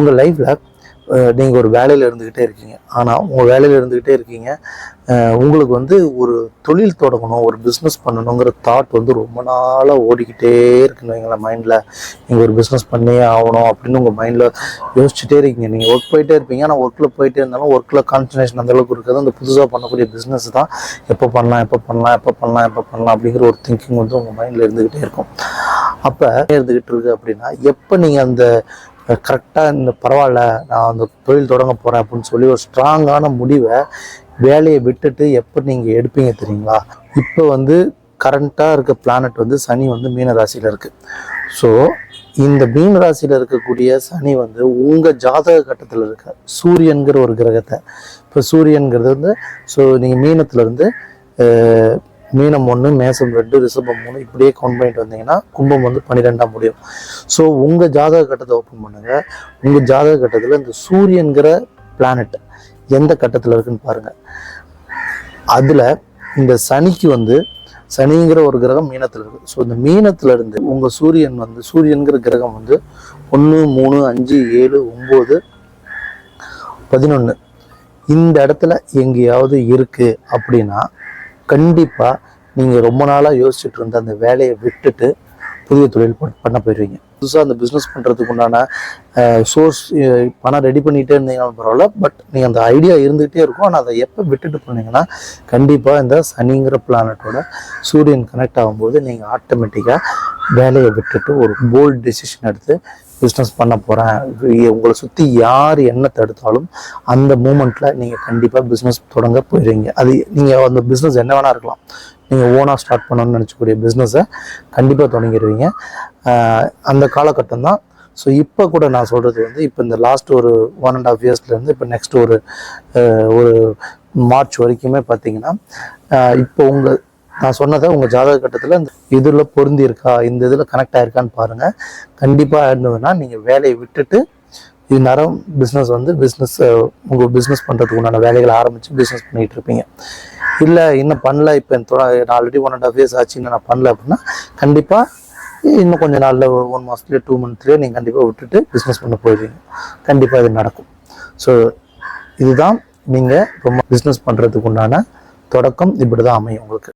உங்கள் லைஃப்பில் நீங்கள் ஒரு வேலையில் இருந்துக்கிட்டே இருக்கீங்க. ஆனால் உங்கள் வேலையில் இருந்துக்கிட்டே இருக்கீங்க, உங்களுக்கு வந்து ஒரு தொழில் தொடங்கணும், ஒரு பிஸ்னஸ் பண்ணணுங்கிற தாட் வந்து ரொம்ப நாளாக ஓடிக்கிட்டே இருக்குன்னு வைங்களேன். மைண்டில் நீங்கள் ஒரு பிஸ்னஸ் பண்ணியே ஆகணும் அப்படின்னு உங்கள் மைண்டில் யோசிச்சுட்டே இருக்கீங்க. நீங்கள் ஒர்க் போயிட்டே இருப்பீங்க, ஆனால் ஒர்க்கில் போயிட்டே இருந்தாலும் ஒர்க்கில் கான்சன்ட்ரேஷன் அந்தளவுக்கு இருக்காது. அந்த புதுசாக பண்ணக்கூடிய பிஸ்னஸ் தான் எப்போ பண்ணலாம் அப்படிங்கிற ஒரு திங்கிங் வந்து உங்கள் மைண்டில் இருந்துக்கிட்டே இருக்கும். அப்போ இருந்துக்கிட்டு இருக்கு அப்படின்னா, எப்போ நீங்கள் அந்த கரெக்டாக இந்த பரவாயில்ல நான் அந்த தொழில் தொடங்க போகிறேன் அப்படின்னு சொல்லி ஒரு ஸ்ட்ராங்கான முடிவை வேலையை விட்டுட்டு எப்போ நீங்கள் எடுப்பீங்க தெரியுங்களா? இப்போ வந்து கரண்ட்டாக இருக்க பிளானட் வந்து சனி வந்து மீன ராசியில் இருக்குது. ஸோ இந்த மீன ராசியில் இருக்கக்கூடிய சனி வந்து உங்கள் ஜாதக கட்டத்தில் இருக்க சூரியன்கிற ஒரு கிரகத்தை, இப்போ சூரியன்கிறது வந்து ஸோ நீங்கள் மீனத்துலேருந்து மீனம் 1, மேசம் 2, ரிஷபம் 3 இப்படியே கவுண்ட் பண்ணிட்டு வந்தீங்கன்னா கும்பம் வந்து 12ஆம் முடியும். ஸோ உங்கள் ஜாதக கட்டத்தை ஓப்பன் பண்ணுங்கள். உங்கள் ஜாதக கட்டத்தில் இந்த சூரியன்கிற பிளானட் எந்த கட்டத்தில் இருக்குன்னு பாருங்கள். அதில் இந்த சனிக்கு வந்து சனிங்கிற ஒரு கிரகம் மீனத்தில் இருக்குது. ஸோ இந்த மீனத்தில் இருந்து உங்கள் சூரியன் வந்து சூரியன்கிற கிரகம் வந்து 1, 3, 5, 7, 9, 11 இந்த இடத்துல எங்கேயாவது இருக்குது அப்படின்னா கண்டிப்பாக நீங்கள் ரொம்ப நாளாக யோசிச்சுட்டு இருந்த அந்த வேலையை விட்டுட்டு புதிய தொழில் பண்ண போயிடுவீங்க. புதுசாக அந்த பிஸ்னஸ் பண்ணுறதுக்கு உண்டான சோர்ஸ் பணம் ரெடி பண்ணிகிட்டே இருந்தீங்கன்னா பரவாயில்ல, பட் நீங்கள் அந்த ஐடியா இருந்துகிட்டே இருக்கும். ஆனால் அதை எப்போ விட்டுட்டு போனீங்கன்னா கண்டிப்பாக இந்த சனிங்கிற பிளானட்டோட சூரியன் கனெக்ட் ஆகும்போது நீங்கள் ஆட்டோமேட்டிக்காக வேலையை விட்டுட்டு ஒரு போல்ட் டெசிஷன் எடுத்து பிஸ்னஸ் பண்ண போகிறேன். உங்களை சுற்றி யார் என்ன தடுத்தாலும் அந்த மூமெண்ட்டில் நீங்கள் கண்டிப்பாக பிஸ்னஸ் தொடங்க போயிடுவீங்க. அது நீங்கள் அந்த பிஸ்னஸ் என்ன வேணால் இருக்கலாம். நீங்கள் ஓனாக ஸ்டார்ட் பண்ணணும்னு நினச்சக்கூடிய பிஸ்னஸை கண்டிப்பாக தொடங்கிடுவீங்க. அந்த காலகட்டம் தான். ஸோ இப்போ கூட நான் சொல்கிறது வந்து இப்போ இந்த லாஸ்ட் ஒரு 1.5 இயர்ஸ்லேருந்து இப்போ நெக்ஸ்ட் ஒரு மார்ச் வரைக்குமே பார்த்தீங்கன்னா இப்போ நான் சொன்னதை உங்கள் ஜாதக கட்டத்தில் இந்த இதில் பொருந்தி இருக்கா, இந்த இதில் கனெக்ட் ஆகிருக்கான்னு பாருங்கள். கண்டிப்பாக இருந்ததுன்னா நீங்கள் வேலையை விட்டுட்டு இந்நேரம் பிஸ்னஸ் உங்கள் பிஸ்னஸ் பண்ணுறதுக்கு உண்டான வேலைகளை ஆரம்பித்து பிஸ்னஸ் பண்ணிகிட்டு இருப்பீங்க. இல்லை இன்னும் பண்ணல, இப்போ நான் ஆல்ரெடி 1.5 இயர்ஸ் ஆச்சு இன்னும் நான் பண்ணல அப்படின்னா கண்டிப்பாக இன்னும் கொஞ்சம் நாளில் 1 மாதத்துலேயே 2 மந்த்லேயே நீங்கள் கண்டிப்பாக விட்டுட்டு பிஸ்னஸ் பண்ண போயிடுவீங்க. கண்டிப்பாக இது நடக்கும். ஸோ இதுதான் நீங்கள் ரொம்ப பிஸ்னஸ் பண்ணுறதுக்கு உண்டான தொடக்கம். இப்படி தான் அமையும் உங்களுக்கு.